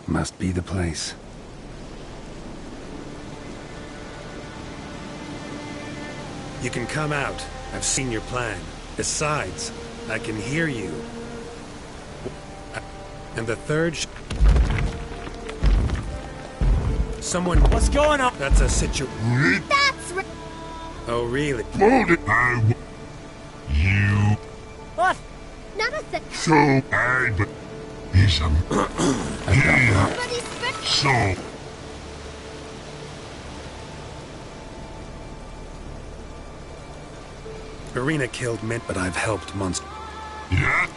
Must be the place. You can come out. I've seen your plan. Besides, I can hear you. And the third someone... What's going on? That's a situation... That's right. Oh, really? Hold it. You. What? Not a thing. So I but he's a Somebody's so Arena killed Mint, but I've helped monster. yeah.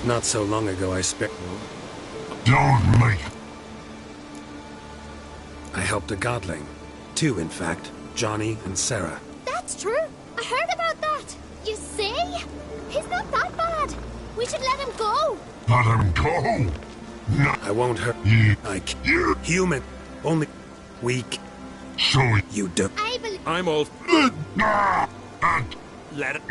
Not so long ago, I spent... Don't make I helped a godling. Two, in fact. Johnny and Sarah. That's true. I heard about that. You see? He's not that bad. We should let him go. let him go. No, I won't hurt you. you. Human. Only... weak. So You do. I believe. I'm all... Let it.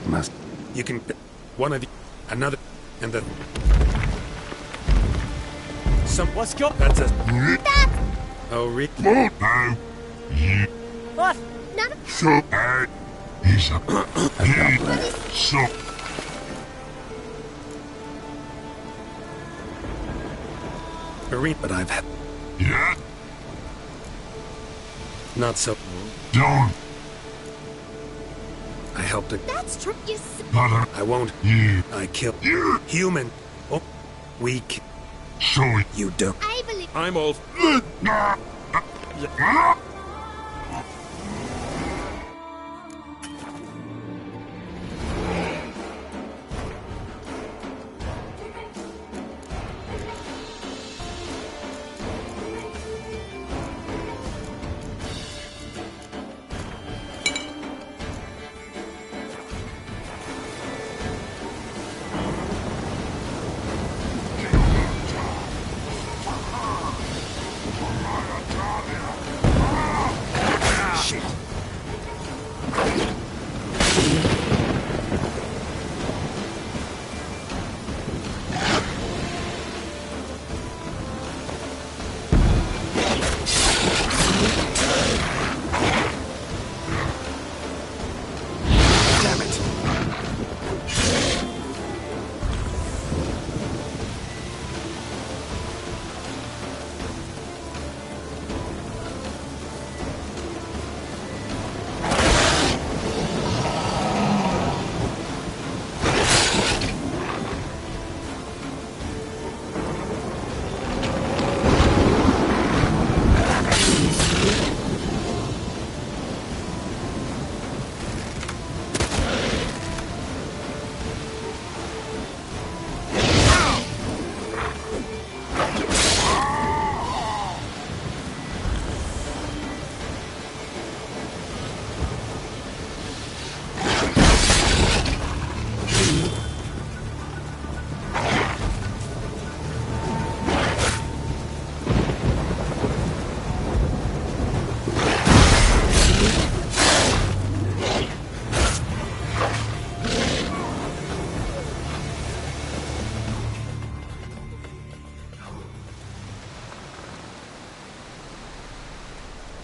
Must. You can... One of you... Another... And the... What's going? That's a... That. Oh, re... Won't I? You. What? Not a. So I. He's a so Arena, but I've had... yeah. Not so... Don't I helped a... That's true. You see. let him. I won't... You. I kill... You. Human. Oh. Weak. So You do. I believe. I'm all...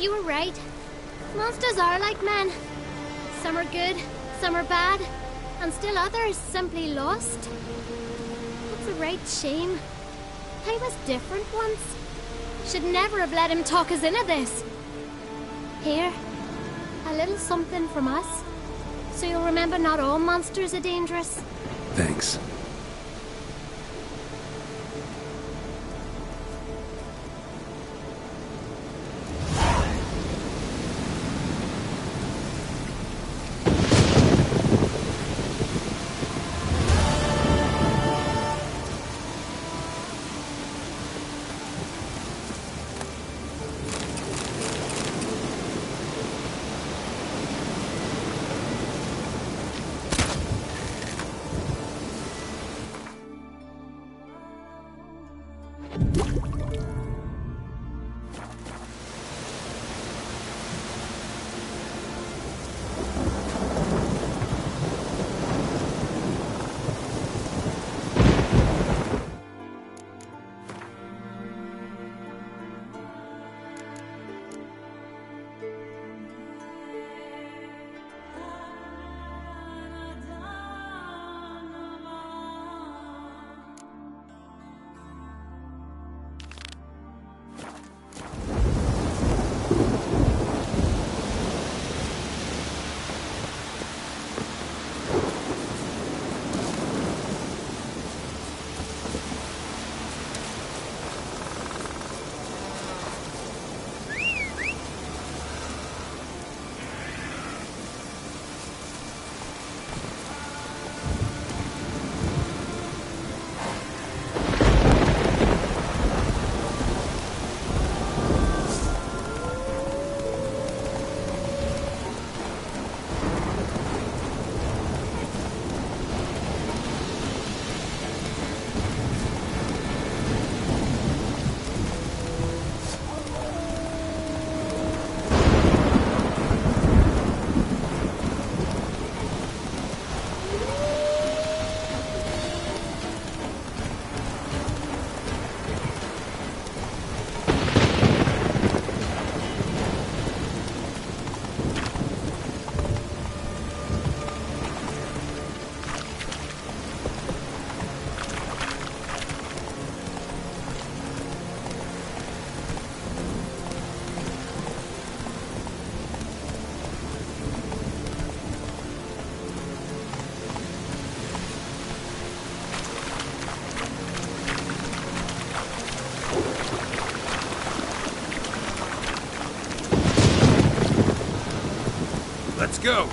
You were right. Monsters are like men. Some are good, some are bad, and still others simply lost. It's a right shame. I was different once. Should never have let him talk us into this. Here, a little something from us, so you'll remember not all monsters are dangerous. Thanks. Let's go!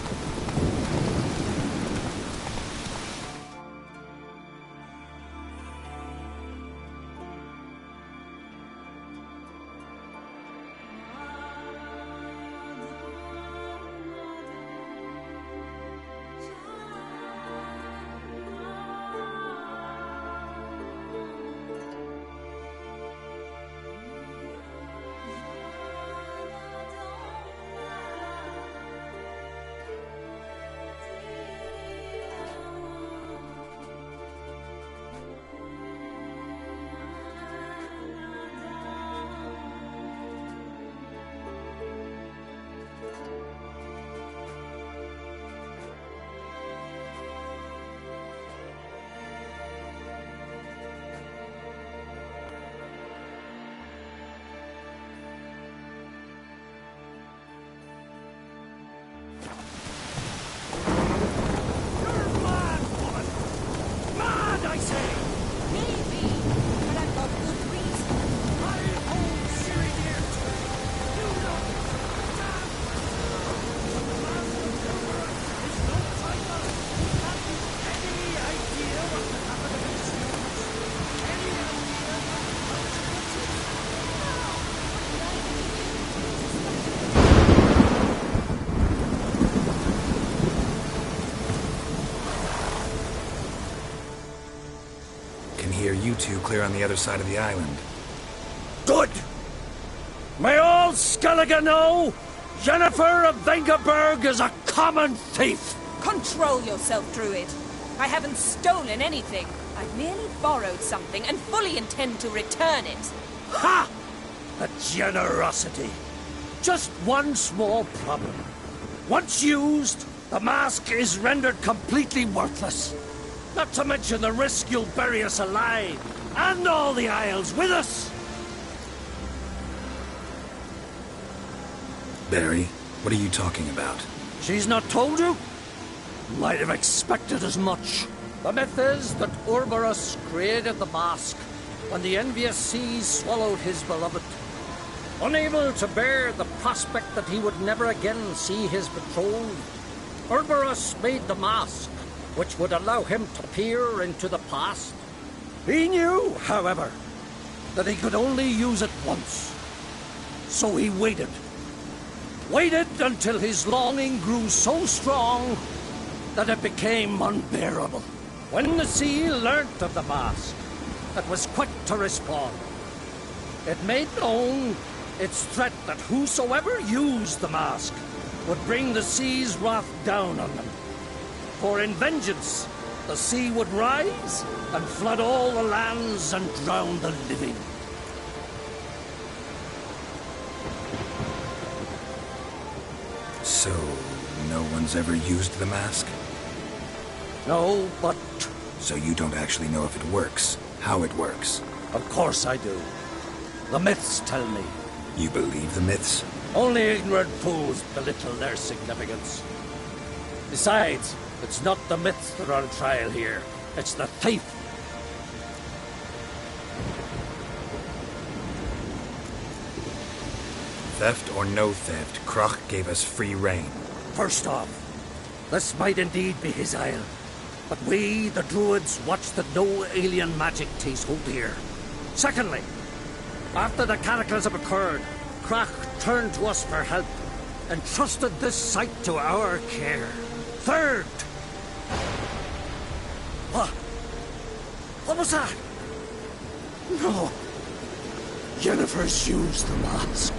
You two clear on the other side of the island. Good! May all Skellige know Jennifer of Vengerberg is a common thief! Control yourself, Druid. I haven't stolen anything. I've merely borrowed something and fully intend to return it. Ha! A generosity! Just one small problem. Once used, the mask is rendered completely worthless. Not to mention the risk you'll bury us alive, and all the Isles with us! Barry, what are you talking about? She's not told you? Might have expected as much. The myth is that Ouroboros created the mask when the envious seas swallowed his beloved. Unable to bear the prospect that he would never again see his betrothed, Ouroboros made the mask, which would allow him to peer into the past. He knew, however, that he could only use it once. So he waited. Waited until his longing grew so strong that it became unbearable. When the sea learnt of the mask, it was quick to respond. It made known its threat that whosoever used the mask would bring the sea's wrath down on them. For in vengeance, the sea would rise and flood all the lands and drown the living. So, no one's ever used the mask? No, but So you don't actually know if it works, how it works? of course I do. The myths tell me. You believe the myths? Only ignorant fools belittle their significance. Besides, it's not the myths that are on trial here. It's the thief. Theft or no theft, Kroch gave us free rein. First off, this might indeed be his isle. But we, the Druids, watch that no alien magic takes hold here. Secondly, after the cataclysm occurred, Kroch turned to us for help and trusted this site to our care. Third... What? What was that? No. Jennifer's used the mask.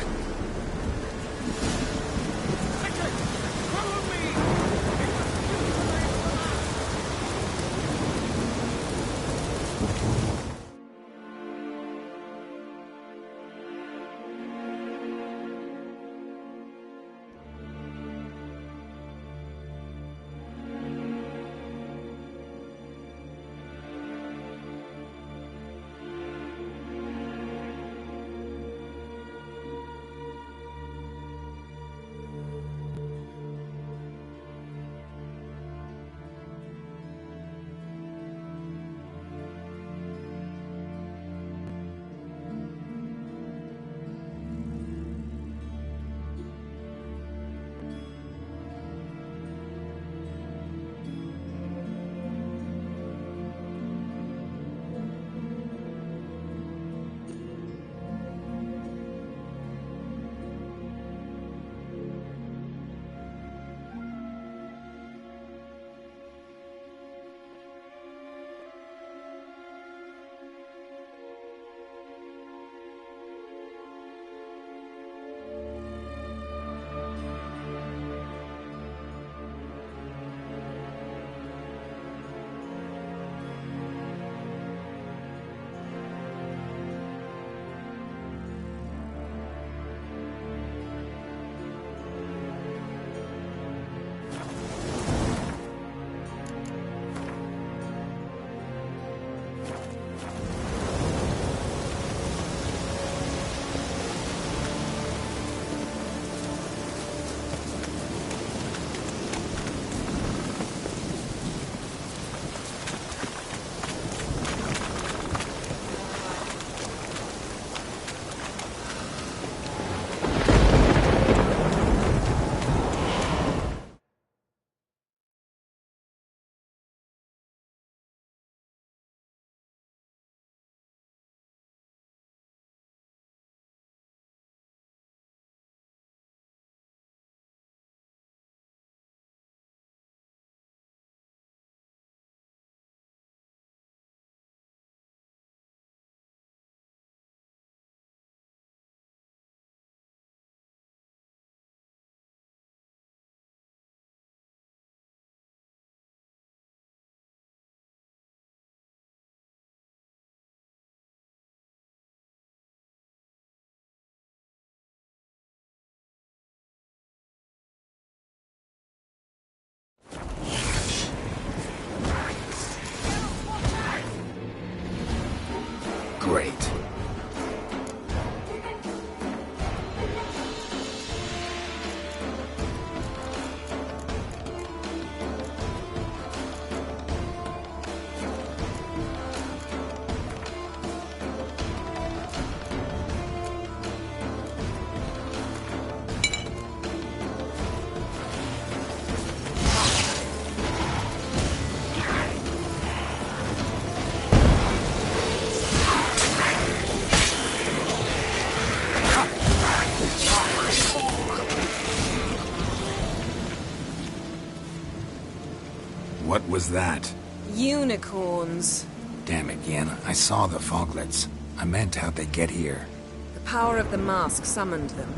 What was that? Unicorns. Damn it, Yen. I saw the foglets. I meant how'd they get here? The power of the mask summoned them.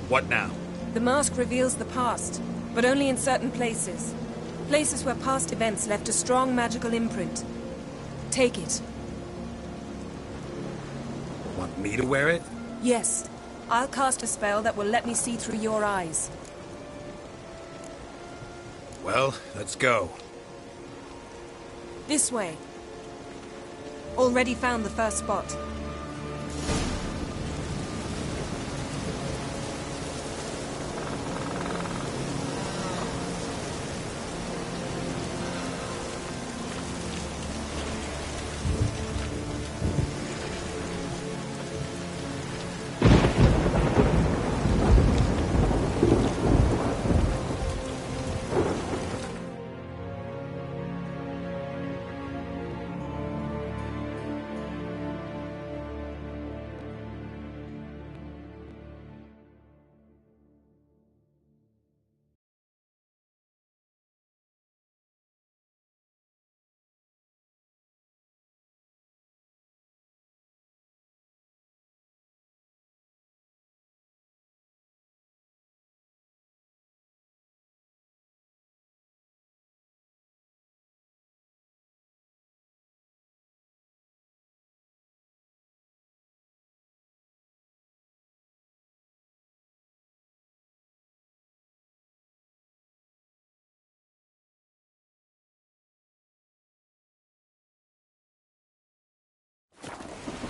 What now? The mask reveals the past, but only in certain places. Places where past events left a strong magical imprint. Take it. Want me to wear it? Yes. I'll cast a spell that will let me see through your eyes. Well, let's go. This way. Already found the first spot.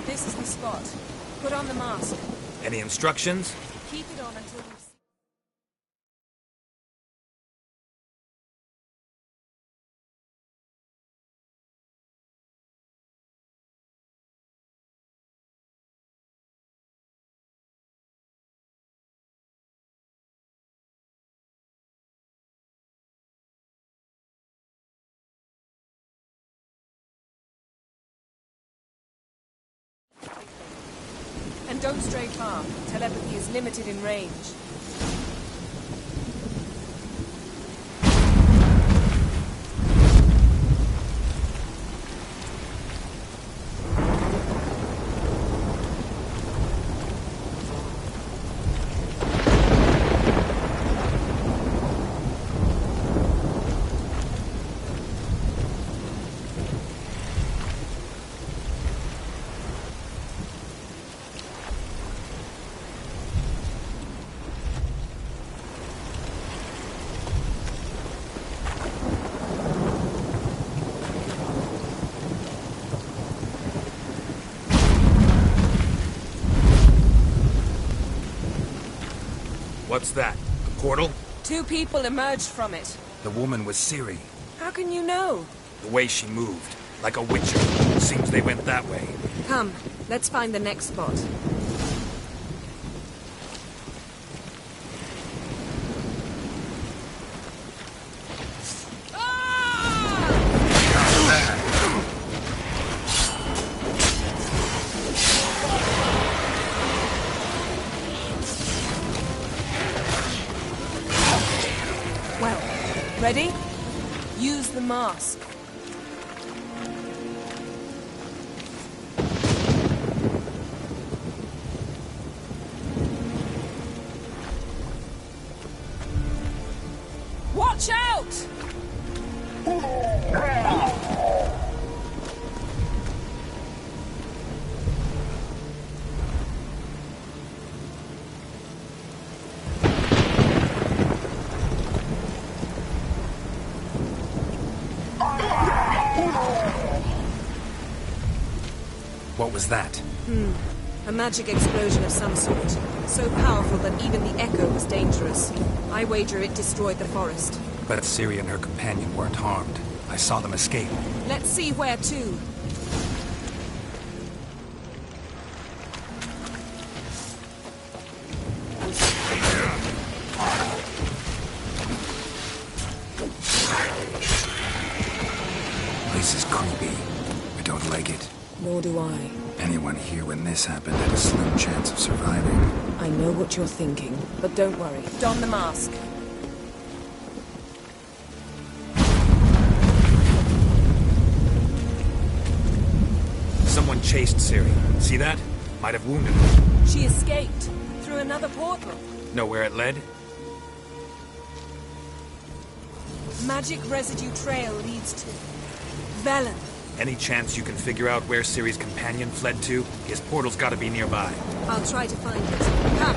This is the spot. Put on the mask. Any instructions? Keep it on until you... And don't stray far. Telepathy is limited in range. What's that? A portal? 2 people emerged from it. The woman was Ciri. How can you know? The way she moved. Like a witcher. Seems they went that way. Come, let's find the next spot. Well, ready? Use the mask. Watch out! What was that? A magic explosion of some sort. So powerful that even the echo was dangerous. I wager it destroyed the forest. But Ciri and her companion weren't harmed. I saw them escape. Let's see where to. This is creepy. I don't like it. Nor do I. Anyone here when this happened had a slim chance of surviving. I know what you're thinking, but don't worry. Don the mask. chased Ciri. See that? Might have wounded her. She escaped through another portal. Know where it led? Magic residue trail leads to Velen. Any chance you can figure out where Ciri's companion fled to? His portal's gotta be nearby. I'll try to find it. Come.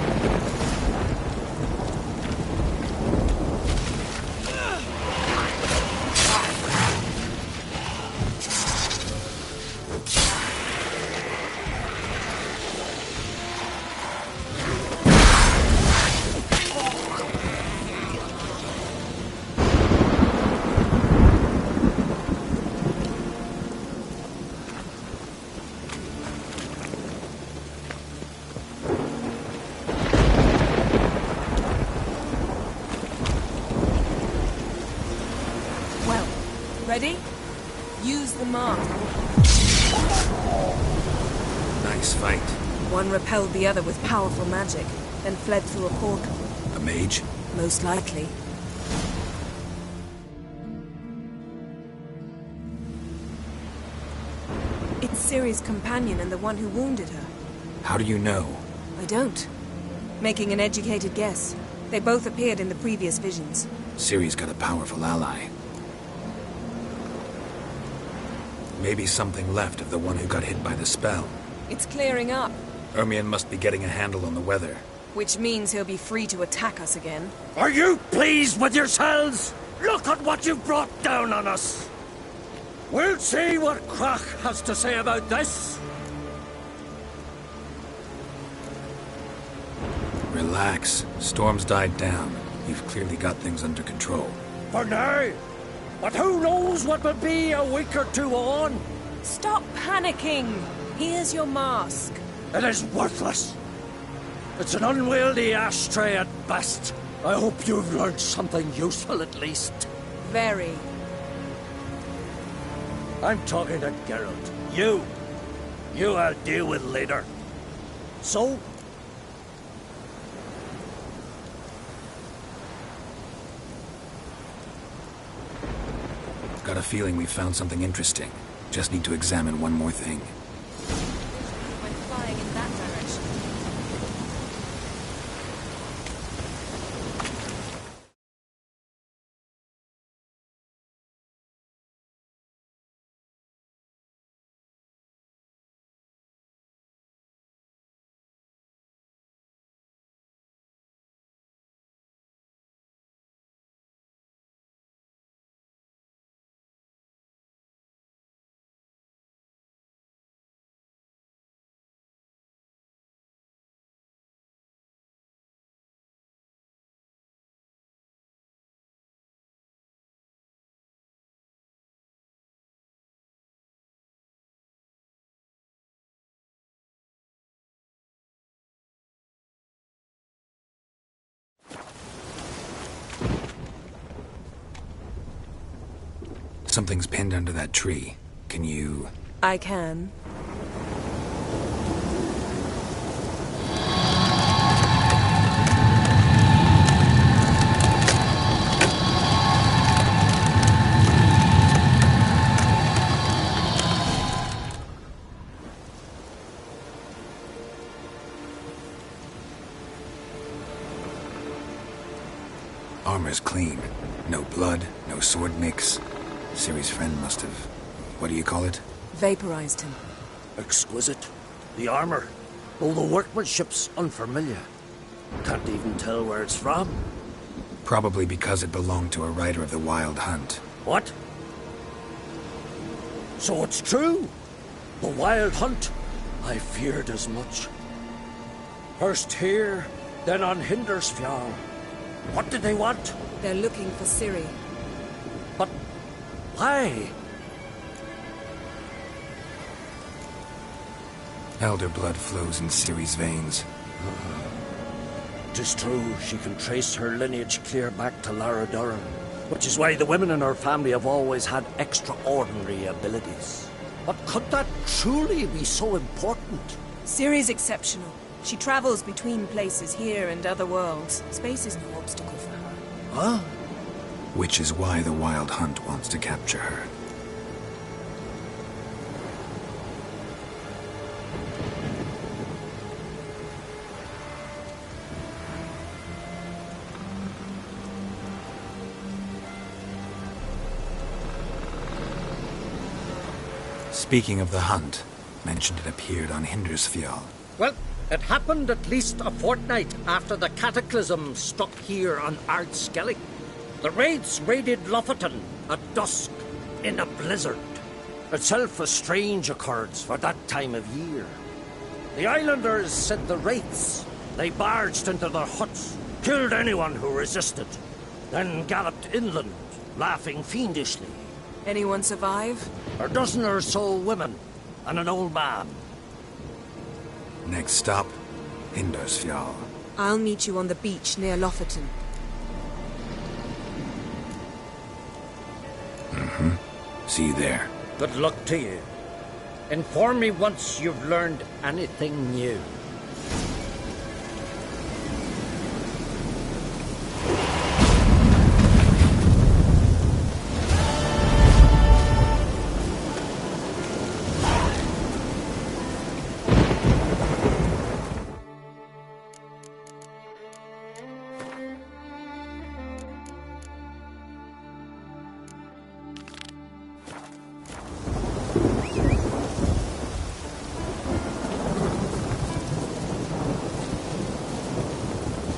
Ready? Use the mark. Nice fight. One repelled the other with powerful magic, then fled through a portal. A mage? Most likely. It's Ciri's companion and the one who wounded her. How do you know? I don't. Making an educated guess. They both appeared in the previous visions. Ciri's got a powerful ally. Maybe something left of the one who got hit by the spell. It's clearing up, Ermion must be getting a handle on the weather. which means he'll be free to attack us again. Are you pleased with yourselves? Look at what you've brought down on us. We'll see what Crach has to say about this. Relax. Storm's died down. You've clearly got things under control. For now. But who knows what will be a week or two on? Stop panicking! Here's your mask. It is worthless. It's an unwieldy ashtray at best. I hope you've learned something useful at least. Very. I'm talking to Geralt. You I'll deal with later. So? Got a feeling we found something interesting. Just need to examine one more thing. Went flying in that direction. Something's pinned under that tree. Can you... I can. Armor's clean. No blood, no sword nicks. Ciri's friend must have... what do you call it? Vaporized him. Exquisite. The armor. Though the workmanship's unfamiliar. Can't even tell where it's from. Probably because it belonged to a rider of the Wild Hunt. What? So it's true. The Wild Hunt. I feared as much. First here, then on Hindersfjall. What did they want? They're looking for Ciri. But why? Elder blood flows in Ciri's veins. Tis true, she can trace her lineage clear back to Lara Durham, which is why the women in her family have always had extraordinary abilities. But could that truly be so important? Ciri's exceptional. She travels between places here and other worlds. Space is no obstacle for her. Huh? Which is why the Wild Hunt wants to capture her. Speaking of the hunt, mentioned it appeared on Hindersfjall. Well, it happened at least a fortnight after the cataclysm struck here on Ardskellig. The raids raided Lofoten at dusk in a blizzard. Itself a strange occurrence for that time of year. The islanders sent the wraiths. They barged into their huts, killed anyone who resisted, then galloped inland, laughing fiendishly. Anyone survive? A dozen or so women and an old man. Next stop, Hindersfjall. I'll meet you on the beach near Lofoten. See you there. Good luck to you. Inform me once you've learned anything new.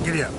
Giddy up.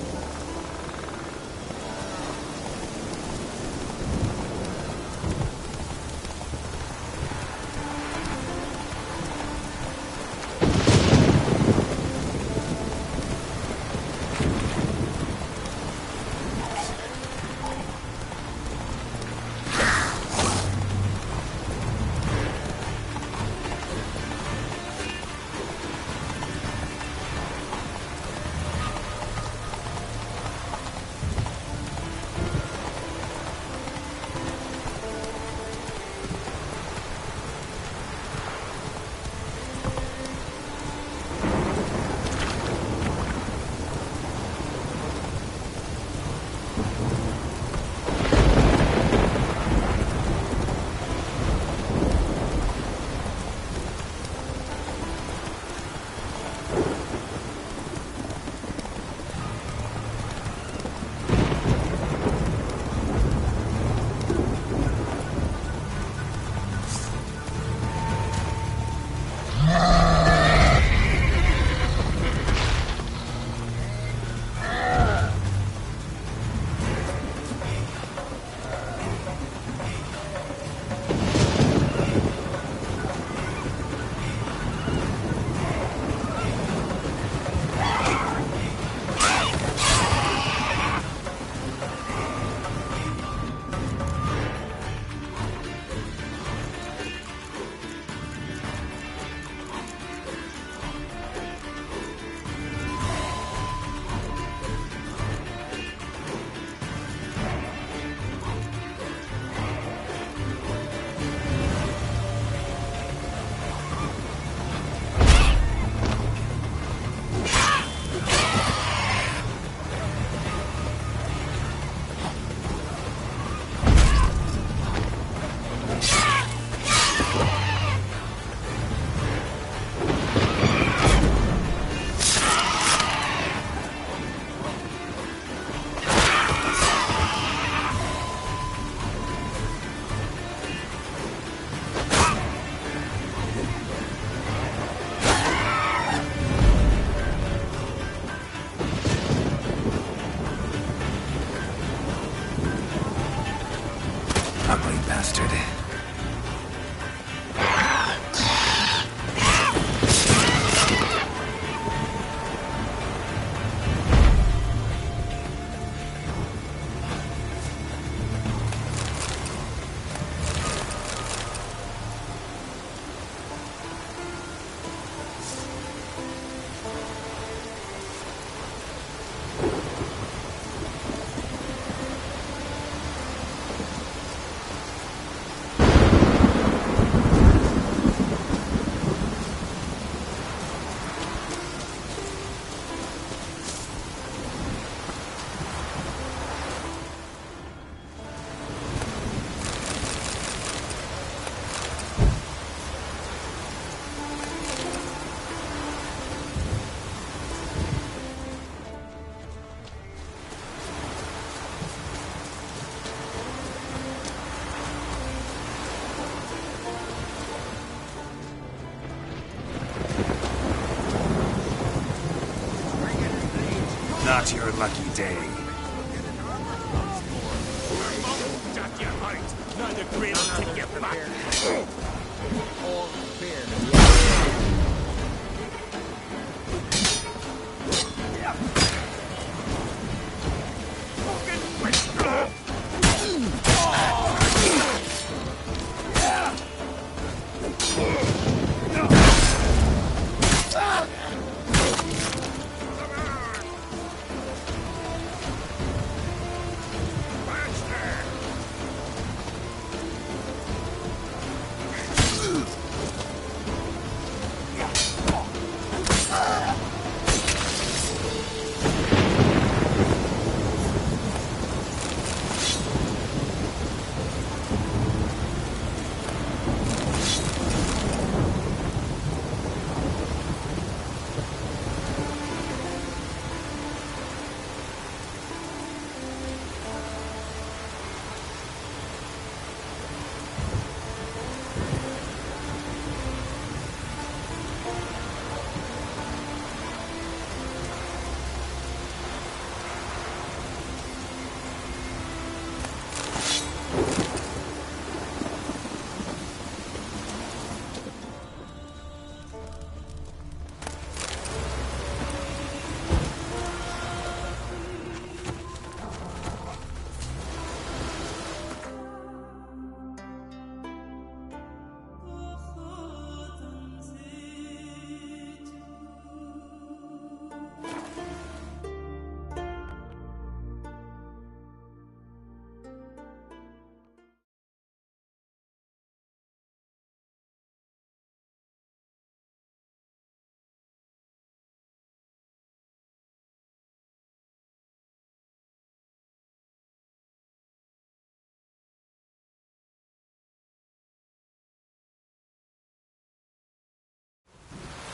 It's your lucky day.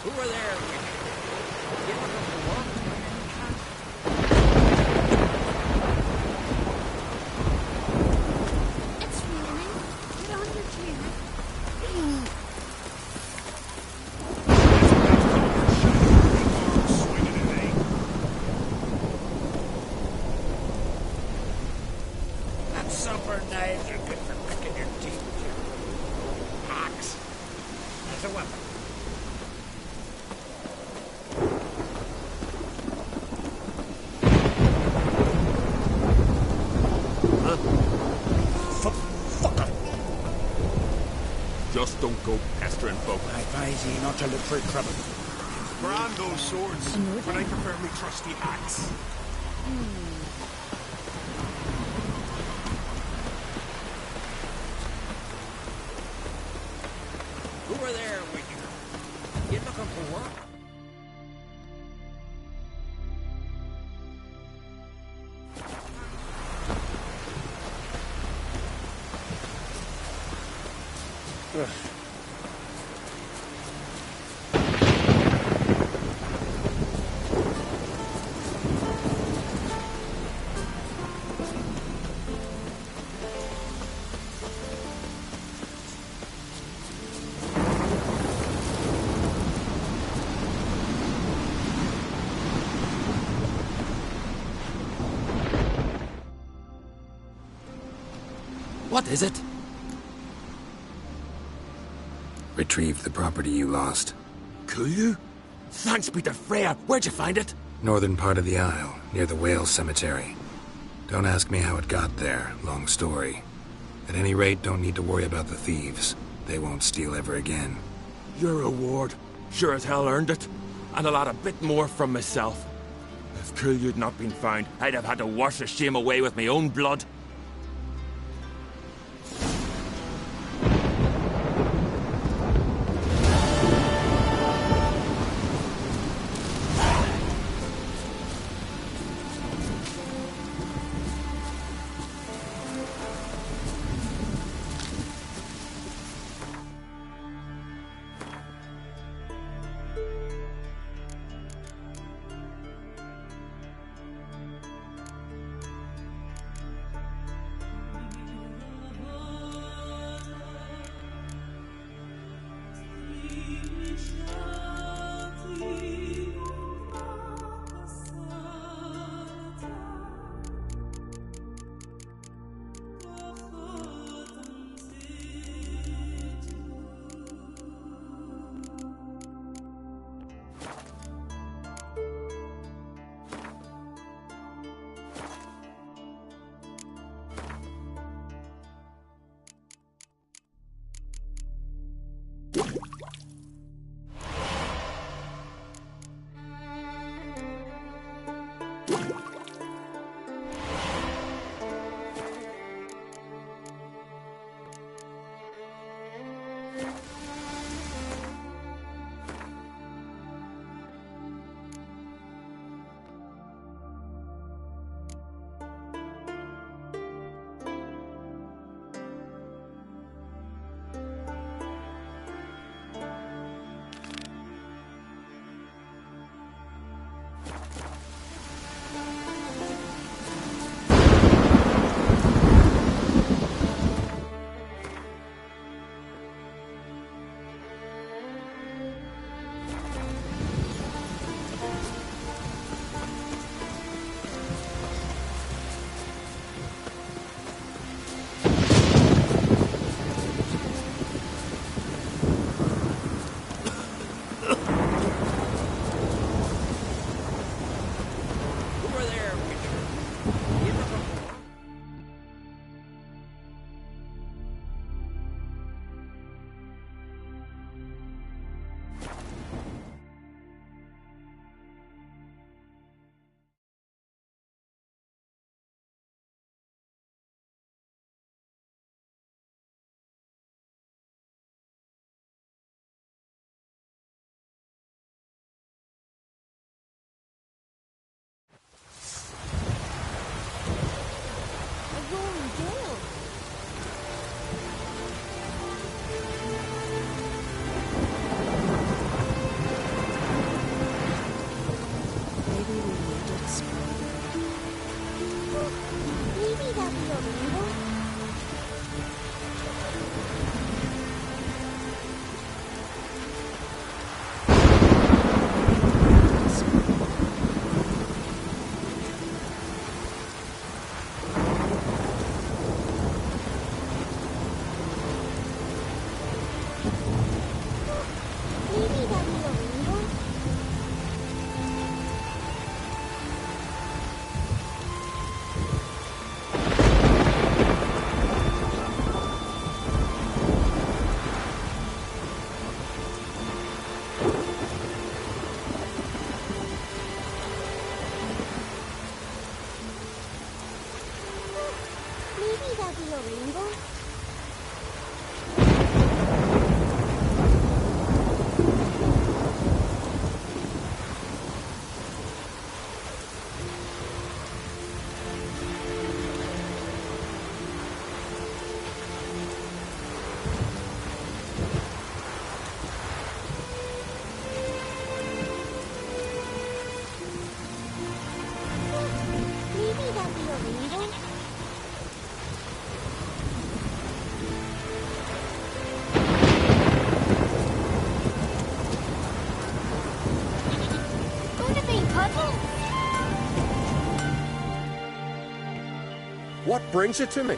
Who are there? Give us what we want. It's raining. Get on your chair. That supper knives are good for picking your teeth with your axe. As a weapon. Just don't go pestering folk. I advise ye not to look for trouble. Brand those swords, but I prefer me trusty axe. Who are there with you? You looking for work? What is it? Retrieve the property you lost. Cool? Thanks be to Freya. Where'd you find it? Northern part of the Isle, near the whale cemetery. Don't ask me how it got there. Long story. At any rate, don't need to worry about the thieves. They won't steal ever again. Your reward. Sure as hell earned it. And a lot a bit more from myself. If Kulyu'd not been found, I'd have had to wash the shame away with my own blood. What brings you to me?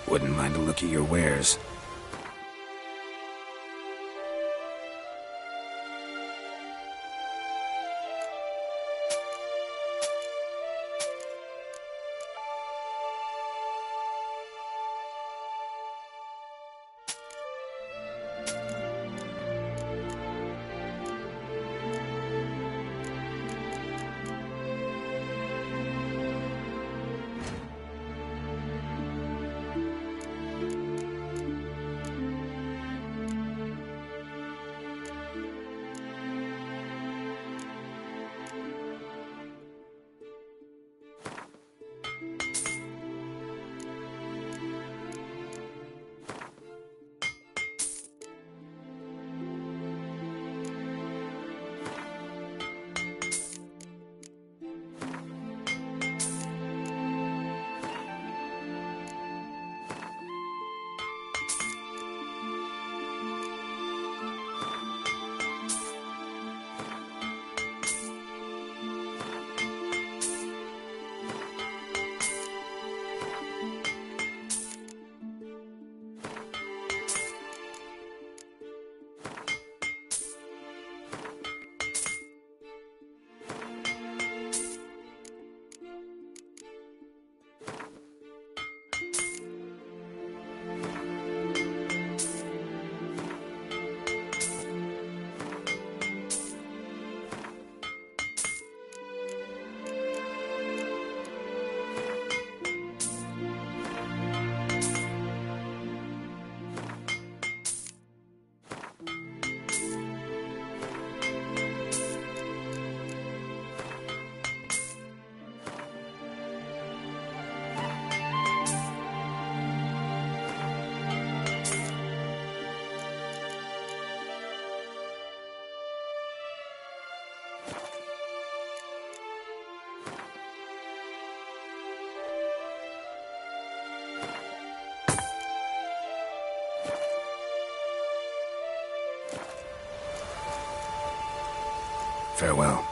Wouldn't mind a look at your wares. Farewell.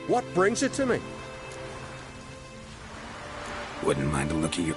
What brings it to me? Wouldn't mind a look at you.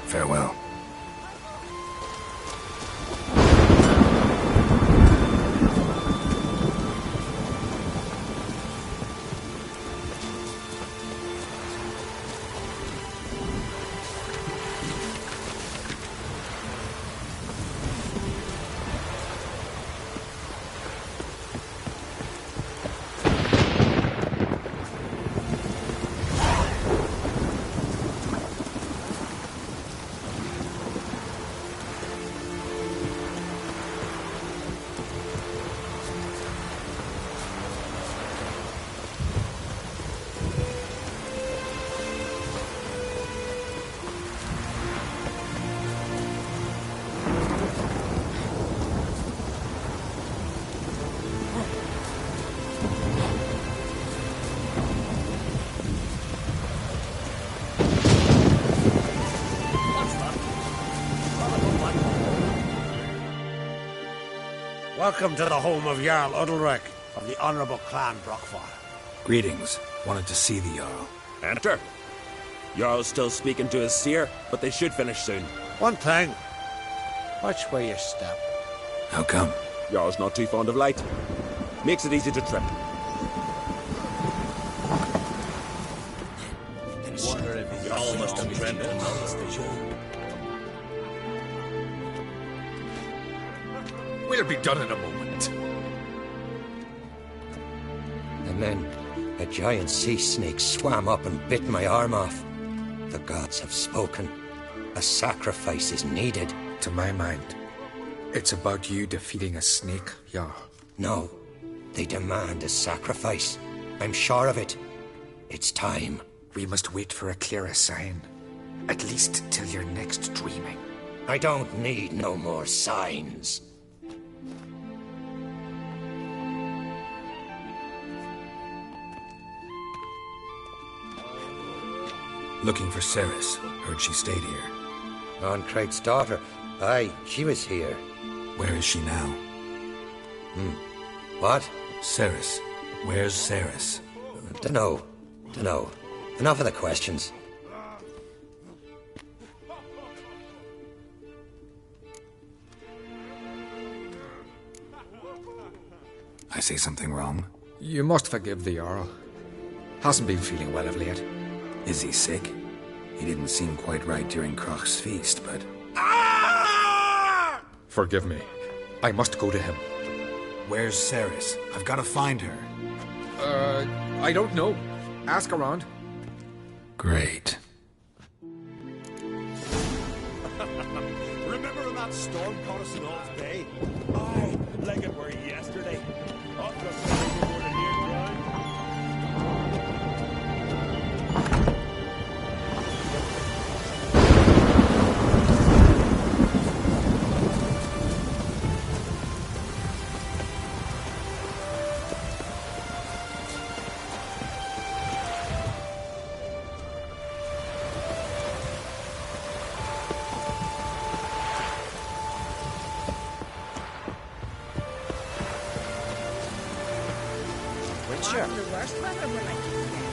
Farewell. Welcome to the home of Jarl Udalric of the Honourable Clan Brockfire. Greetings. Wanted to see the Jarl. Enter. Jarl's still speaking to his seer, but they should finish soon. One thing. Watch where you step. How come? Jarl's not too fond of light. Makes it easy to trip. Wonder if Jarl must have been We'll be done in a moment. And then a giant sea snake swam up and bit my arm off. The gods have spoken. A sacrifice is needed. To my mind, it's about you defeating a snake, Jarl. No, they demand a sacrifice. I'm sure of it. It's time. We must wait for a clearer sign. At least till your next dreaming. I don't need no more signs. Looking for Ceres. Heard she stayed here. On Craig's daughter. Aye, she was here. Where is she now? What? Ceres. Where's Ceres? Dunno. Enough of the questions. I say something wrong? You must forgive the Jarl. Hasn't been feeling well of late. Is he sick? He didn't seem quite right during Kroch's feast, but... Forgive me. I must go to him. Where's Ceres? I've got to find her. I don't know. Ask around. Great. Remember when that storm caught us in Old Bay? Aye, like it were yesterday. Up the side before the near ground. Sure. The worst weather we're like to get.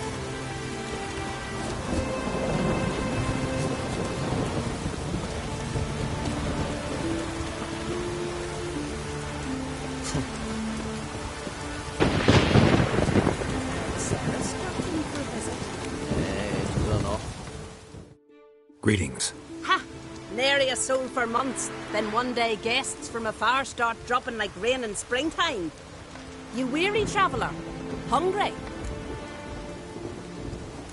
Greetings. Ha! Nary a soul for months. Then one day guests from afar start dropping like rain in springtime. You weary traveller? Hungry?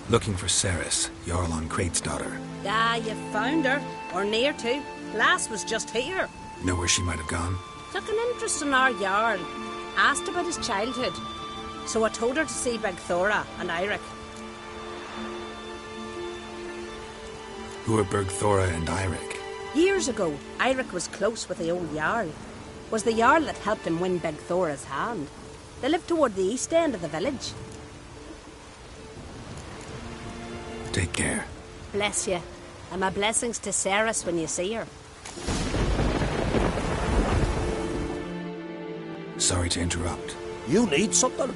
Looking for Ceres, Jarl on Crate's daughter. Ah, you found her. Or near to. Lass was just here. Know where she might have gone? Took an interest in our Jarl. Asked about his childhood. So I told her to see Beg Thora and Eirik. Who are Bergthora and Eirik? Years ago, Eirik was close with the old Jarl. Was the Jarl that helped him win Beg Thora's hand. They lived toward the east end of the village. Take care. Bless you. And my blessings to Ceres when you see her. Sorry to interrupt. You need something?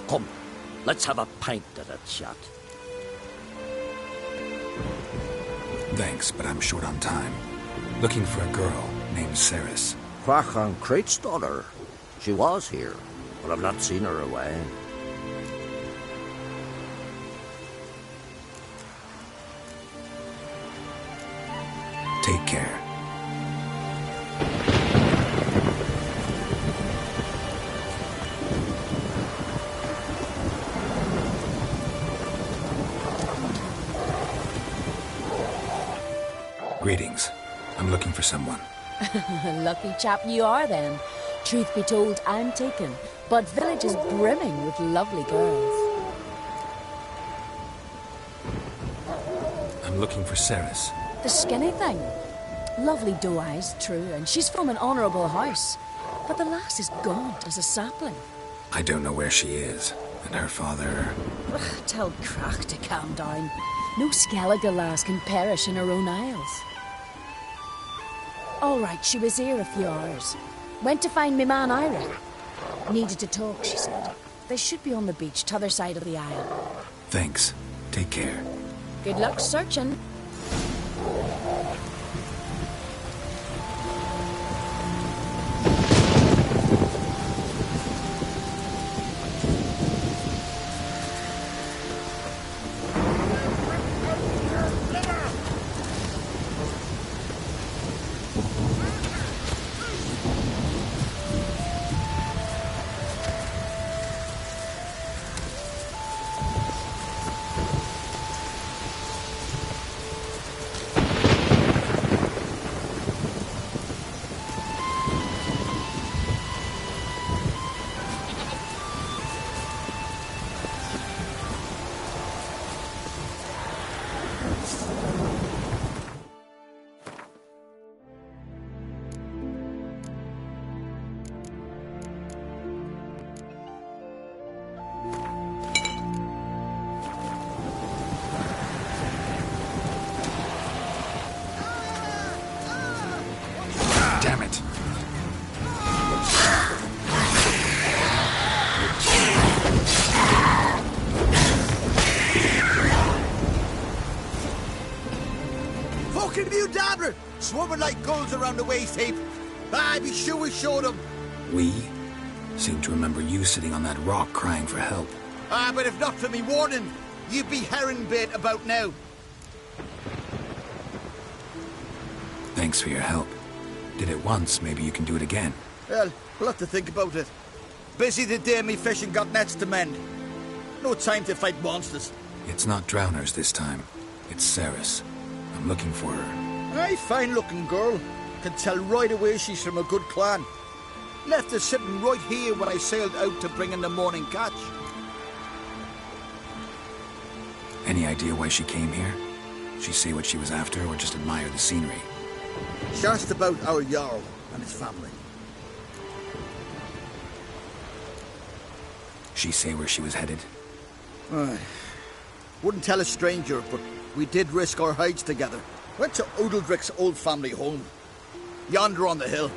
Come, let's have a pint at a chat. Thanks, but I'm short on time. Looking for a girl named Ceres. Crach on Crate's daughter. She was here, but I've not seen her away. Take care. Greetings. I'm looking for someone. Lucky chap you are then. Truth be told, I'm taken, but village is brimming with lovely girls. I'm looking for Ceres. The skinny thing. Lovely doe eyes, true, and she's from an honourable house. But the lass is gaunt as a sapling. I don't know where she is, and her father... Tell Crach to calm down. No Skellige lass can perish in her own isles. All right, she was here a few hours. Went to find me man Eirik. Needed to talk, she said. They should be on the beach, t'other side of the isle. Thanks. Take care. Good luck searching. Damn it. Fucking you, Dabber! Swarming like gulls around the waist heap. I'd be sure we showed them. We? Seem to remember you sitting on that rock crying for help. But if not for me warning, you'd be herring bait about now. Thanks for your help. Did it once, maybe you can do it again. Well, we'll have to think about it. Busy the day me fishing got nets to mend. No time to fight monsters. It's not drowners this time. It's Ceres. I'm looking for her. Aye, fine-looking girl. Can tell right away she's from a good clan. Left her sitting right here when I sailed out to bring in the morning catch. Any idea why she came here? She say what she was after or just admire the scenery? She asked about our Jarl and his family. She say where she was headed? Wouldn't tell a stranger, but we did risk our hides together. Went to Odeldrick's old family home. Yonder on the hill.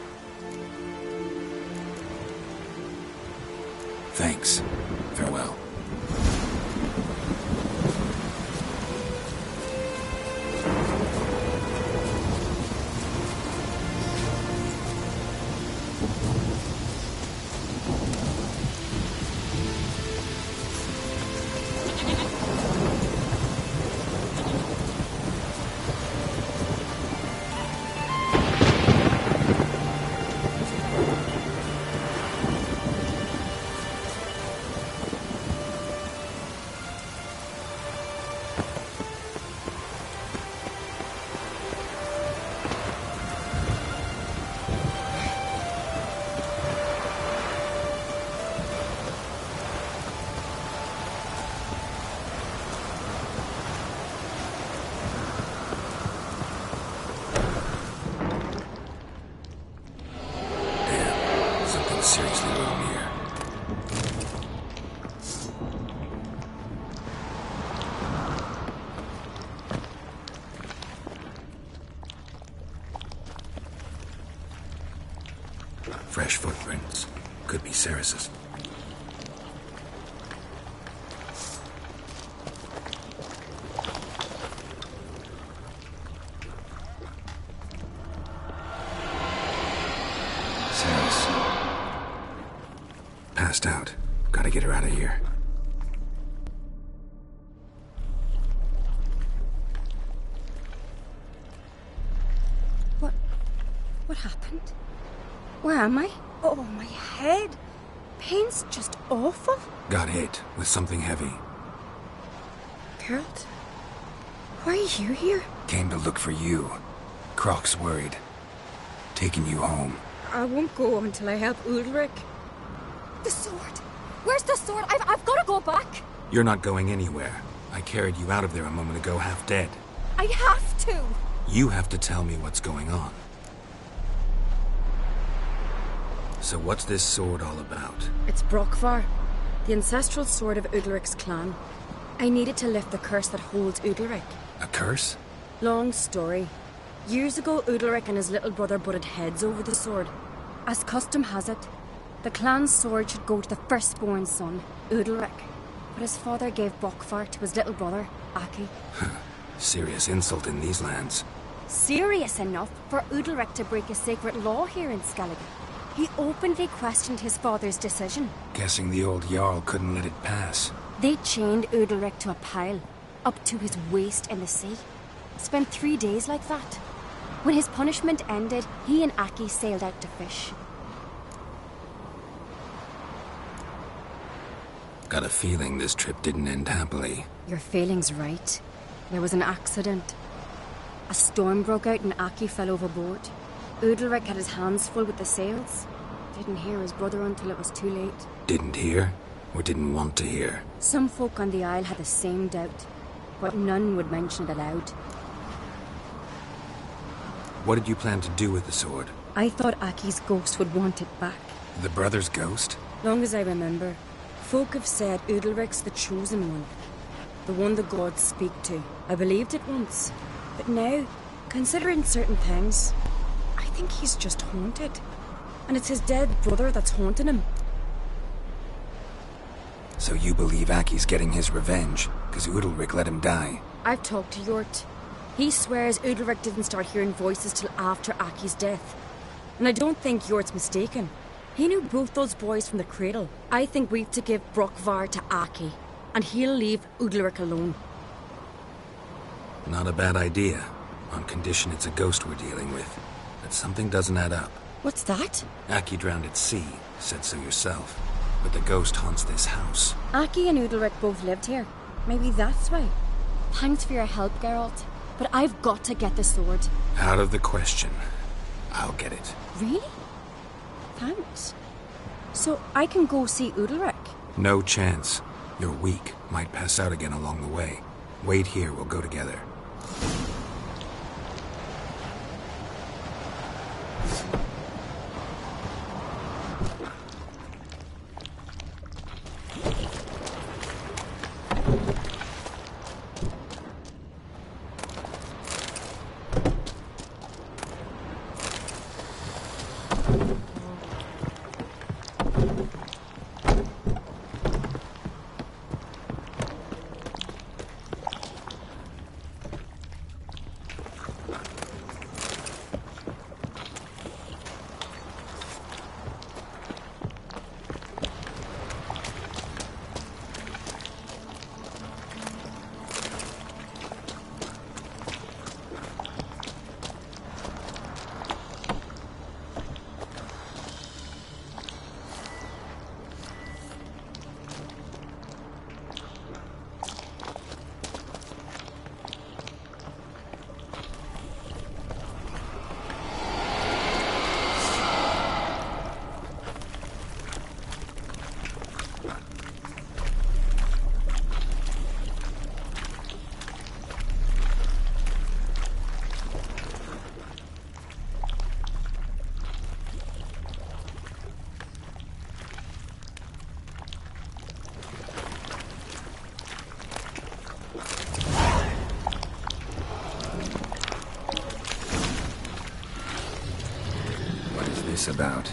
Thanks. Farewell. Fresh footprints. Could be Ceres's. Ceres. Passed out. Gotta get her out of here. What happened? Where am I? Oh, my head. Pain's just awful. Got hit with something heavy. Geralt? Why are you here? Came to look for you. Croc's worried. Taking you home. I won't go until I help Ulrich. The sword! Where's the sword? I've got to go back! You're not going anywhere. I carried you out of there a moment ago half dead. I have to! You have to tell me what's going on. So what's this sword all about? It's Brokvar, the ancestral sword of Udalric's clan. I needed to lift the curse that holds Udalric. A curse? Long story. Years ago, Udalric and his little brother butted heads over the sword. As custom has it, the clan's sword should go to the firstborn son, Udalric. But his father gave Brokvar to his little brother, Aki. Serious insult in these lands. Serious enough for Udalric to break a sacred law here in Skellige. He openly questioned his father's decision. Guessing the old Jarl couldn't let it pass. They chained Udalric to a pile, up to his waist in the sea. Spent 3 days like that. When his punishment ended, he and Aki sailed out to fish. Got a feeling this trip didn't end happily. Your feeling's right. There was an accident. A storm broke out and Aki fell overboard. Udalric had his hands full with the sails. Didn't hear his brother until it was too late. Didn't hear? Or didn't want to hear? Some folk on the Isle had the same doubt, but none would mention it aloud. What did you plan to do with the sword? I thought Aki's ghost would want it back. The brother's ghost? Long as I remember, folk have said Udalric's the chosen one. The one the gods speak to. I believed it once. But now, considering certain things, I think he's just haunted. And it's his dead brother that's haunting him. So you believe Aki's getting his revenge, because Udalric let him die? I've talked to Yort. He swears Udalric didn't start hearing voices till after Aki's death. And I don't think Yort's mistaken. He knew both those boys from the cradle. I think we've to give Brokvar to Aki, and he'll leave Udalric alone. Not a bad idea, on condition it's a ghost we're dealing with. But something doesn't add up. What's that? Aki drowned at sea, said so yourself. But the ghost haunts this house. Aki and Udalric both lived here. Maybe that's why. Thanks for your help, Geralt. But I've got to get the sword. Out of the question. I'll get it. Really? Thanks. So I can go see Udalric? No chance. You're weak. Might pass out again along the way. Wait here, we'll go together. About?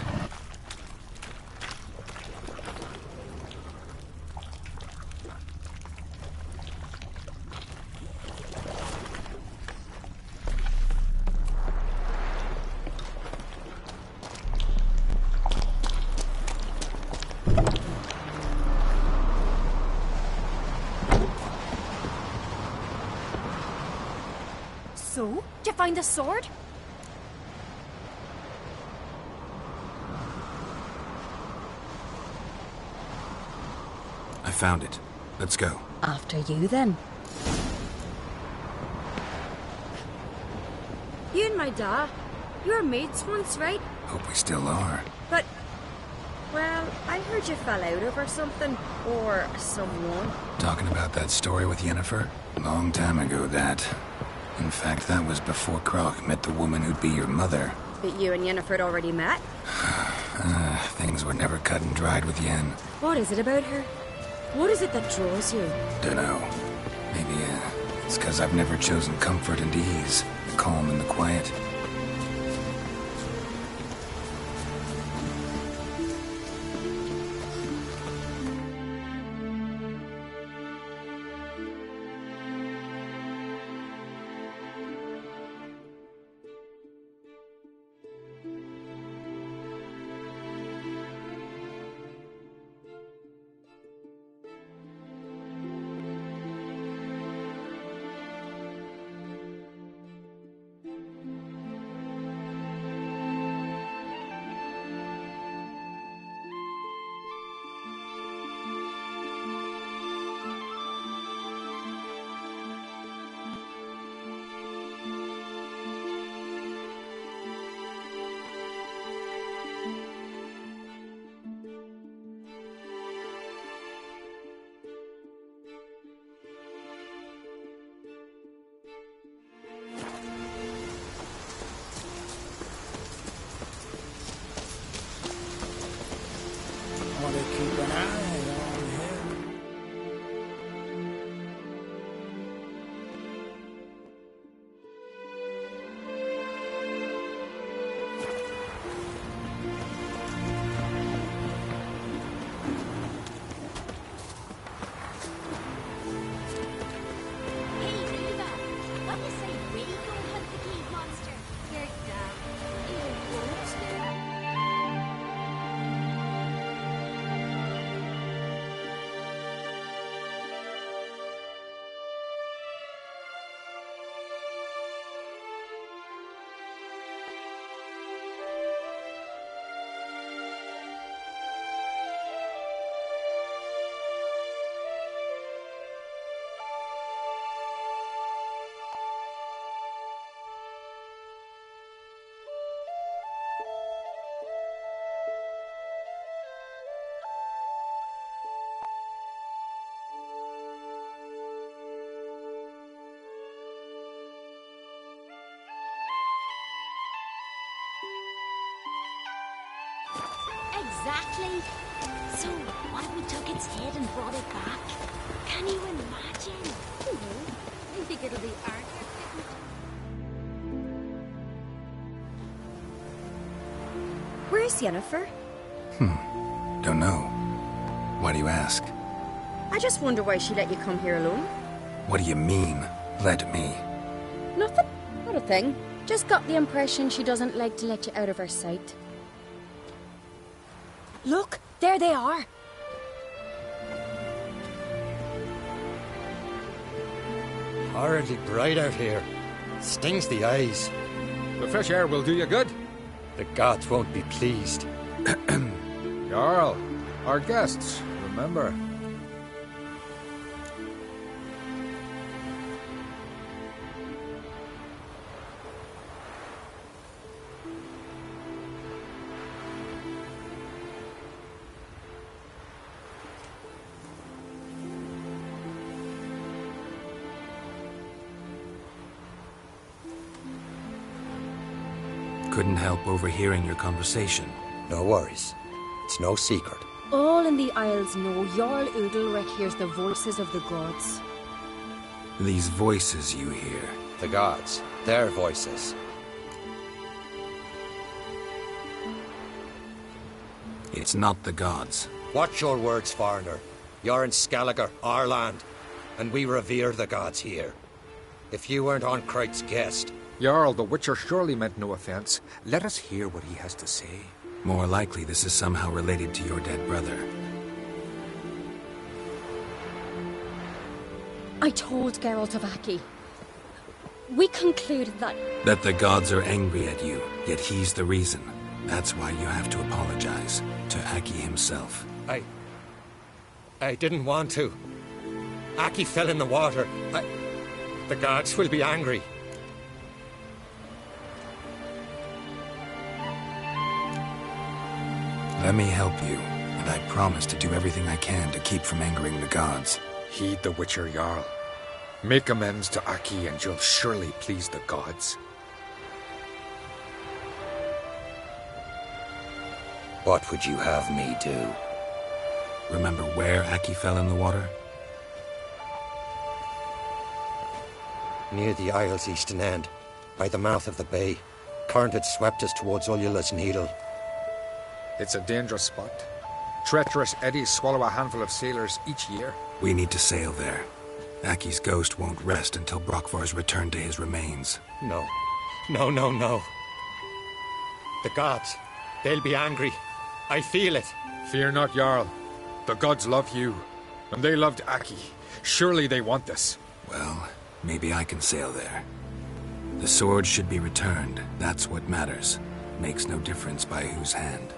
So? Did you find the sword? I found it. Let's go. After you, then. You and my dad, you were mates once, right? Hope we still are. But, well, I heard you fell out over something, or someone. Talking about that story with Yennefer? Long time ago, that. In fact, that was before Croc met the woman who'd be your mother. But you and Yennefer had already met? Things were never cut and dried with Yen. What is it about her? What is it that draws you? Dunno. Maybe, it's because I've never chosen comfort and ease, the calm and the quiet. Want to keep an eye on him. Hey, Reva, what do you say we go hunt the cave monster? You're dumb. You won't do. Exactly. So, what if we took its head and brought it back? Can you imagine? I think it'll be our Where's Yennefer? Don't know. Why do you ask? I just wonder why she let you come here alone. What do you mean, let me? Nothing. Not a thing. Just got the impression she doesn't like to let you out of her sight. Look, there they are. Horribly bright out here. Stings the eyes. The fresh air will do you good. The gods won't be pleased. Jarl, our guests, remember. Couldn't help overhearing your conversation. No worries. It's no secret. All in the Isles know Jarl Udalric hears the voices of the gods. These voices you hear. The gods. Their voices. It's not the gods. Watch your words, foreigner. You're in Skelliger, our land, and we revere the gods here. If you weren't on Kright's guest... Jarl, the Witcher surely meant no offense. Let us hear what he has to say. More likely this is somehow related to your dead brother. I told Geralt of Aki. we concluded that... That the gods are angry at you, yet he's the reason. That's why you have to apologize to Aki himself. I didn't want to. Aki fell in the water. The gods will be angry. Let me help you, and I promise to do everything I can to keep from angering the gods. Heed the Witcher Jarl. Make amends to Aki and you'll surely please the gods. What would you have me do? Remember where Aki fell in the water? Near the Isle's eastern end, by the mouth of the bay. Current had swept us towards Ullula's Needle. It's a dangerous spot. Treacherous eddies swallow a handful of sailors each year. We need to sail there. Aki's ghost won't rest until Brokvar's returned to his remains. No. No. The gods, they'll be angry. I feel it. Fear not, Jarl. The gods love you, and they loved Aki. Surely they want this. Well, maybe I can sail there. The sword should be returned. That's what matters. Makes no difference by whose hand.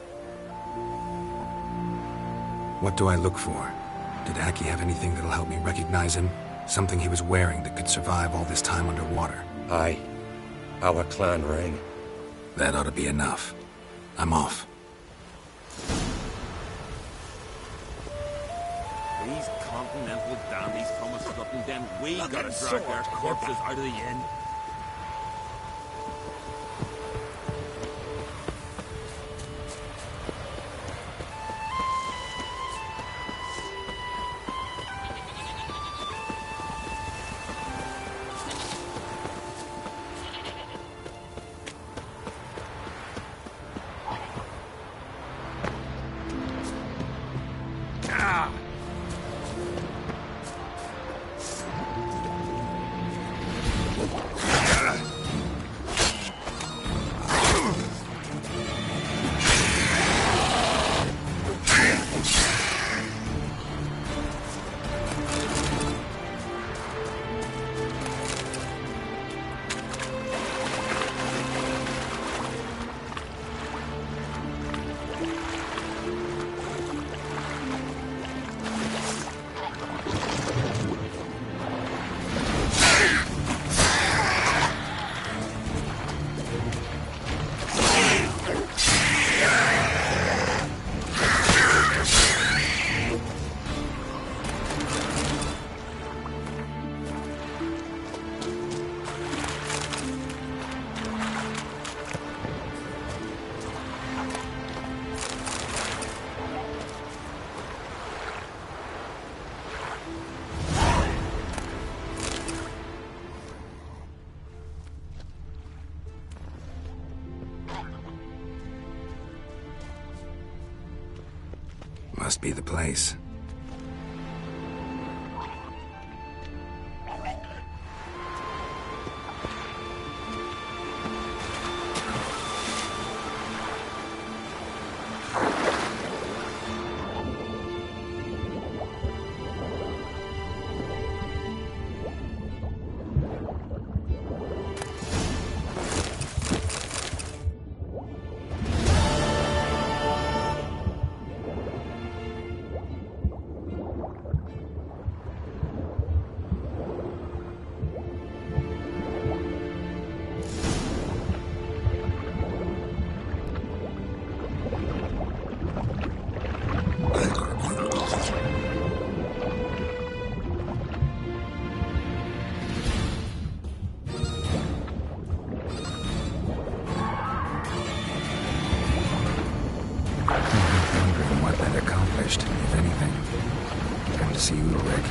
What do I look for? Did Aki have anything that'll help me recognize him? Something he was wearing that could survive all this time underwater? Aye. Our clan ring. That ought to be enough. I'm off. These continental dandies come a strutting, then we gotta drag their corpses out of the inn. Must be the place. If anything. Time to see Ulrich.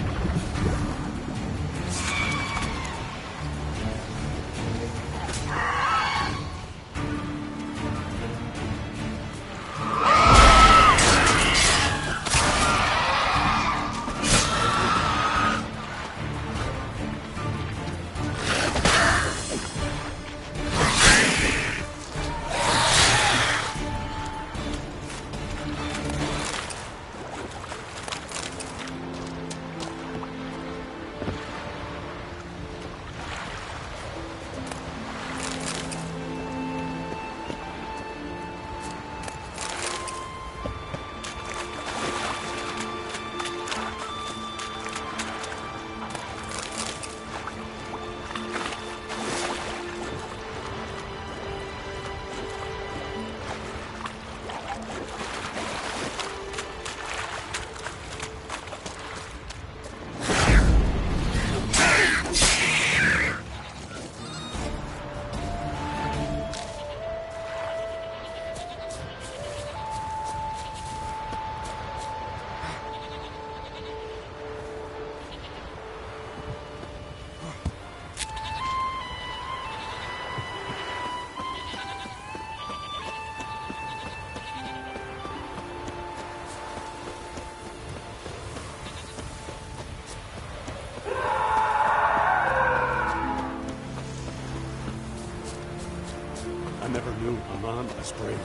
Just breathe.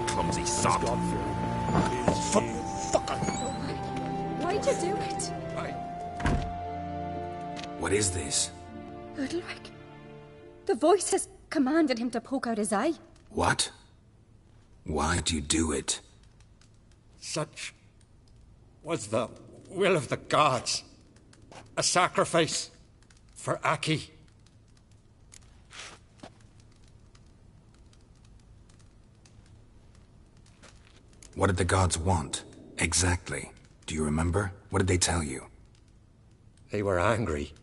Clumsy sod. Fucker! Why'd you do it? What is this? Udalric. The voice has commanded him to poke out his eye. What? Why'd you do it? Such was the will of the gods. A sacrifice for Aki. What did the gods want? Exactly. Do you remember? What did they tell you? They were angry.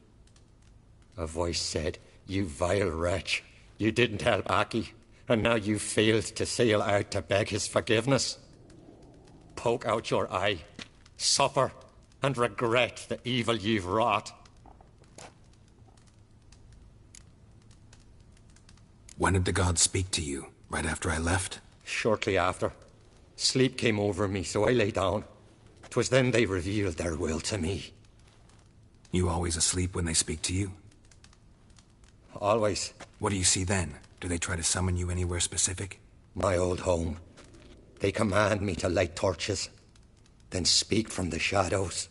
A voice said, "You vile wretch. You didn't help Aki, and now you failed to sail out to beg his forgiveness. Poke out your eye, suffer, and regret the evil you've wrought." When did the gods speak to you? Right after I left? Shortly after. Sleep came over me, so I lay down. 'Twas then they revealed their will to me. You always asleep when they speak to you? Always. What do you see then? Do they try to summon you anywhere specific? My old home. They command me to light torches, then speak from the shadows.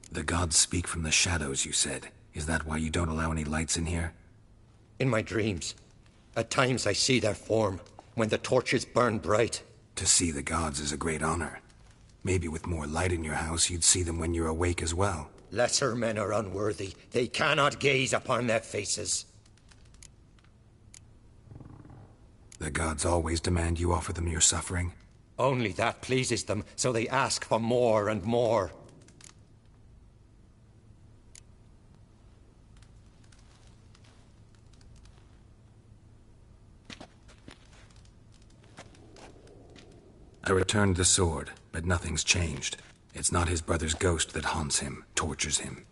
The gods speak from the shadows, you said. Is that why you don't allow any lights in here? In my dreams. At times I see their form, when the torches burn bright. To see the gods is a great honor. Maybe with more light in your house, you'd see them when you're awake as well. Lesser men are unworthy. They cannot gaze upon their faces. The gods always demand you offer them your suffering? Only that pleases them, so they ask for more and more. I returned the sword, but nothing's changed. It's not his brother's ghost that haunts him, tortures him.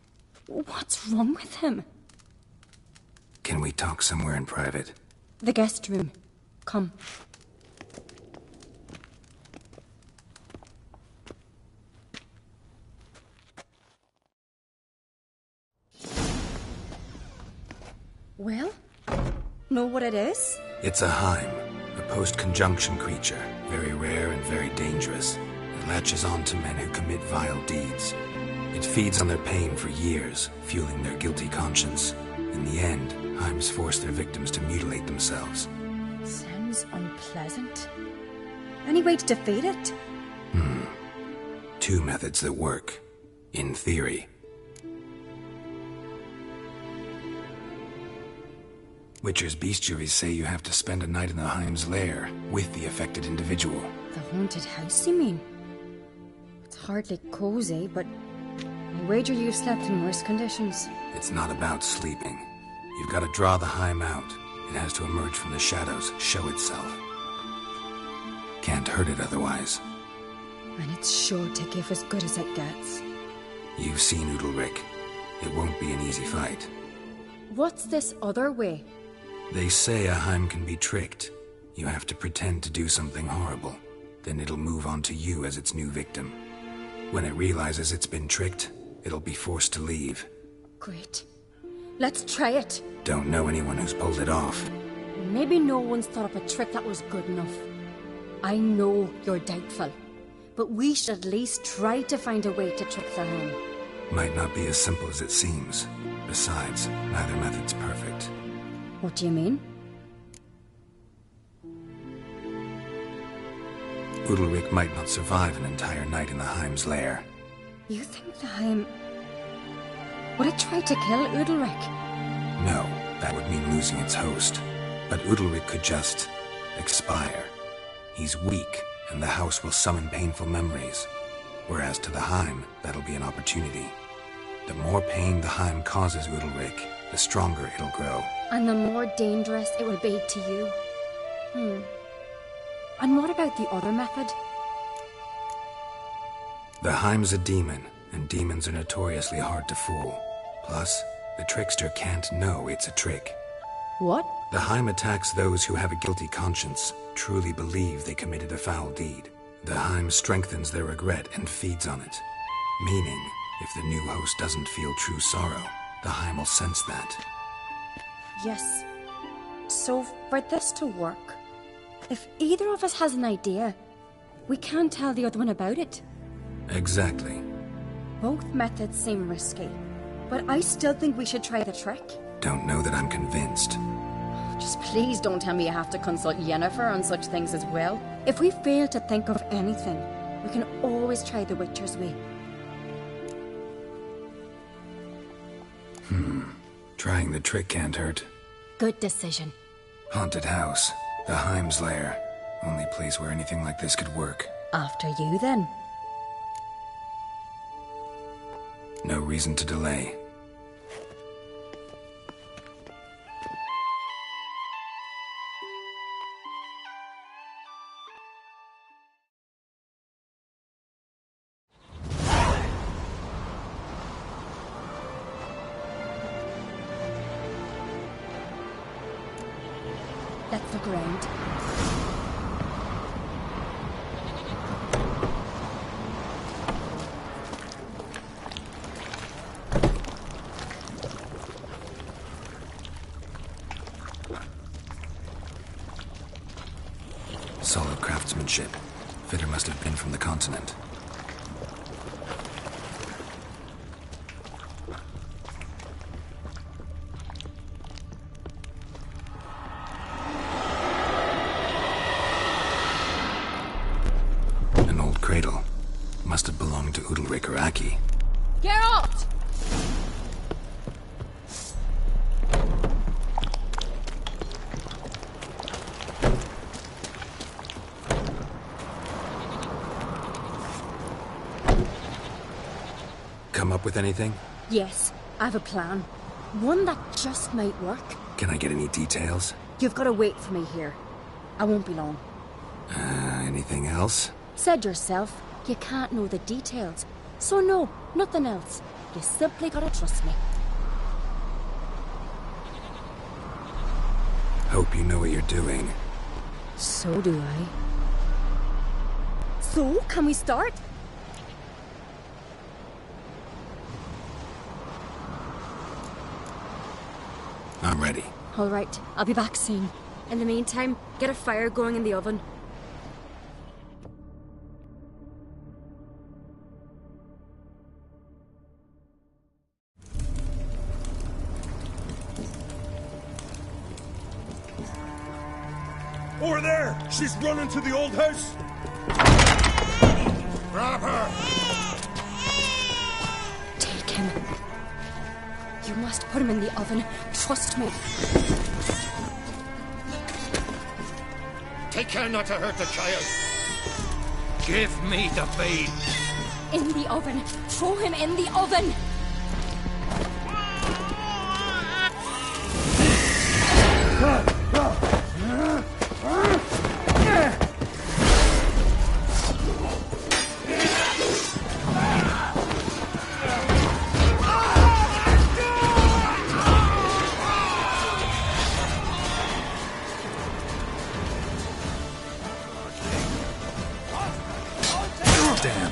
What's wrong with him? Can we talk somewhere in private? The guest room. Come. Well? Know what it is? It's a Heim, a post-conjunction creature, very rare and very dangerous. It latches on to men who commit vile deeds. It feeds on their pain for years, fueling their guilty conscience. In the end, Heims force their victims to mutilate themselves. Sounds unpleasant. Any way to defeat it? Two methods that work. In theory. Witcher's bestiaries say you have to spend a night in the Heim's lair with the affected individual. The haunted house, you mean? It's hardly cozy, but I wager you've slept in worse conditions. It's not about sleeping. You've got to draw the Heim out. It has to emerge from the shadows, show itself. Can't hurt it otherwise. And it's sure to give as good as it gets. You've seen Udalric. It won't be an easy fight. What's this other way? They say a Heim can be tricked. You have to pretend to do something horrible. Then it'll move on to you as its new victim. When it realizes it's been tricked, it'll be forced to leave. Great. Let's try it. Don't know anyone who's pulled it off. Maybe no one's thought up a trick that was good enough. I know you're doubtful, but we should at least try to find a way to trick the Heim. Might not be as simple as it seems. Besides, neither method's perfect. What do you mean? Udalric might not survive an entire night in the Heim's lair. You think the Heim... would it try to kill Udalric? No, that would mean losing its host. But Udalric could just... expire. He's weak, and the house will summon painful memories. Whereas to the Heim, that'll be an opportunity. The more pain the Heim causes Udalric, the stronger it'll grow. And the more dangerous it will be to you. And what about the other method? The Heim's a demon, and demons are notoriously hard to fool. Plus, the trickster can't know it's a trick. What? The Heim attacks those who have a guilty conscience, truly believe they committed a foul deed. The Heim strengthens their regret and feeds on it. Meaning, If the new host doesn't feel true sorrow, the Heim will sense that. Yes. So, for this to work, if either of us has an idea, we can't tell the other one about it. Exactly. Both methods seem risky, but I still think we should try the trick. Don't know that I'm convinced. Just please don't tell me you have to consult Yennefer on such things as well. If we fail to think of anything, we can always try the Witcher's way. Trying the trick can't hurt. Good decision. Haunted house. The Heim's lair. Only place where anything like this could work. After you, then. No reason to delay. Let's look around. Solid craftsmanship. Fitter must have been from the continent. An old cradle. Must have belonged to Udalric or Aki. Geralt! Come up with anything? Yes, I have a plan. One that just might work. Can I get any details? You've got to wait for me here. I won't be long. Anything else? Said yourself, you can't know the details. So no, nothing else. You simply gotta trust me. Hope you know what you're doing. So do I. So, can we start? I'm ready. All right, I'll be back soon. In the meantime, get a fire going in the oven. Over there! She's running to the old house! Grab her! Take him. You must put him in the oven. Trust me. Take care not to hurt the child. Give me the babe. In the oven. Throw him in the oven. Damn.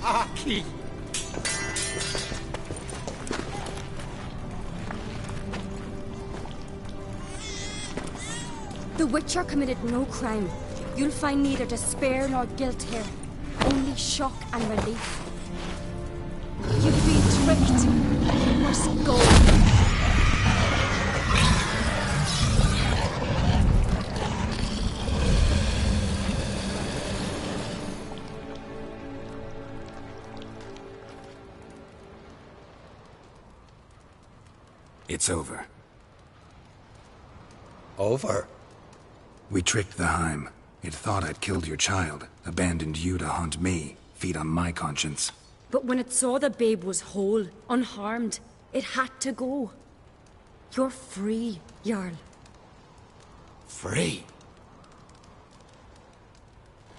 Aki! The Witcher committed no crime. You'll find neither despair nor guilt here. only shock and relief. You've been tricked. You must go. It's over. Over? We tricked the Heim. It thought I'd killed your child, abandoned you to haunt me, feed on my conscience. But when it saw the babe was whole, unharmed, it had to go. You're free, Jarl. Free?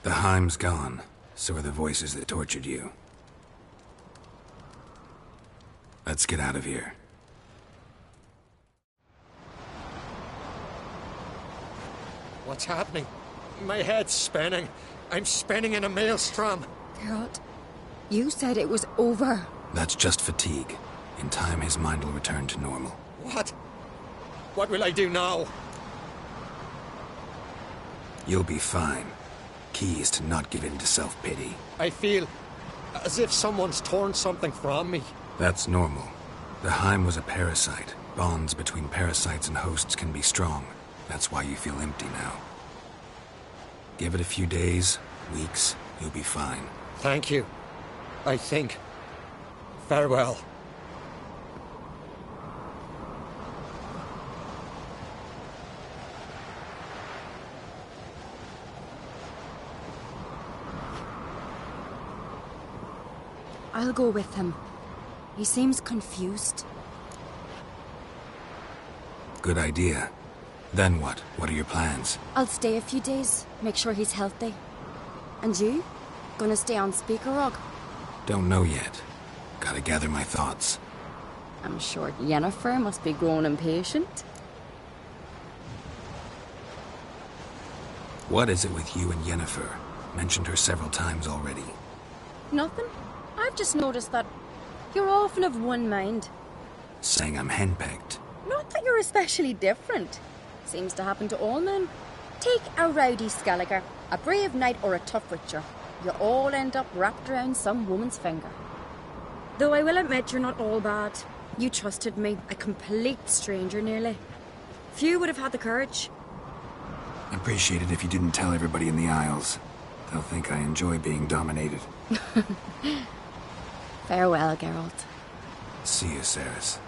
The Heim's gone, so are the voices that tortured you. Let's get out of here. What's happening? My head's spinning. I'm spinning in a maelstrom. Geralt, you said it was over. That's just fatigue. In time, his mind will return to normal. What? What will I do now? You'll be fine. Key is to not give in to self-pity. I feel as if someone's torn something from me. That's normal. The Heim was a parasite. Bonds between parasites and hosts can be strong. That's why you feel empty now. Give it a few days, weeks, you'll be fine. Thank you. I think. Farewell. I'll go with him. He seems confused. Good idea. Then what? What are your plans? I'll stay a few days, make sure he's healthy. And you? Gonna stay on Speaker Rock? Don't know yet. Gotta gather my thoughts. I'm sure Yennefer must be grown impatient. What is it with you and Yennefer? Mentioned her several times already. Nothing. I've just noticed that you're often of one mind. Saying I'm henpecked. Not that you're especially different. Seems to happen to all men. Take a rowdy Skelliger, a brave knight or a tough witcher. You all end up wrapped around some woman's finger. Though I will admit you're not all bad. You trusted me, a complete stranger nearly. Few would have had the courage. I'd appreciate it if you didn't tell everybody in the Isles. They'll think I enjoy being dominated. Farewell, Geralt. See you, Ceres.